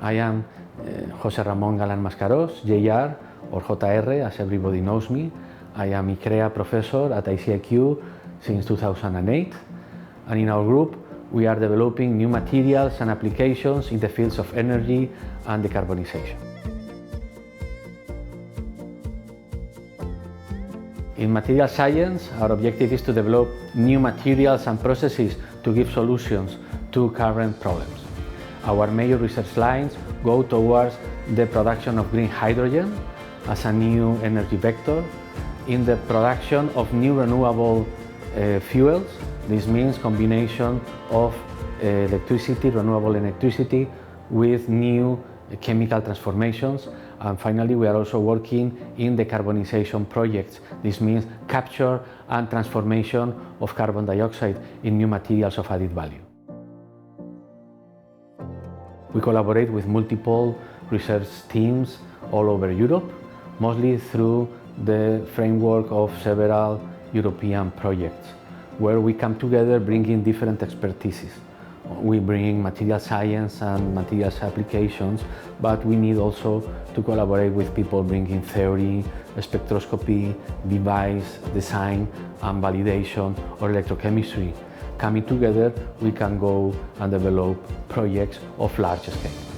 I am José Ramón Galán-Mascarós, JR, or JR, as everybody knows me. I am ICREA professor at ICIQ since 2008, and in our group we are developing new materials and applications in the fields of energy and decarbonization. In material science, our objective is to develop new materials and processes to give solutions to current problems. Our major research lines go towards the production of green hydrogen as a new energy vector, in the production of new renewable fuels. This means combination of renewable electricity with new chemical transformations. And finally, we are also working in decarbonization projects. This means capture and transformation of carbon dioxide in new materials of added value. We collaborate with multiple research teams all over Europe, mostly through the framework of several European projects, where we come together bringing different expertises. We bring material science and materials applications, but we need also to collaborate with people bringing theory, spectroscopy, device design and validation, or electrochemistry. Coming together, we can go and develop projects of large scale.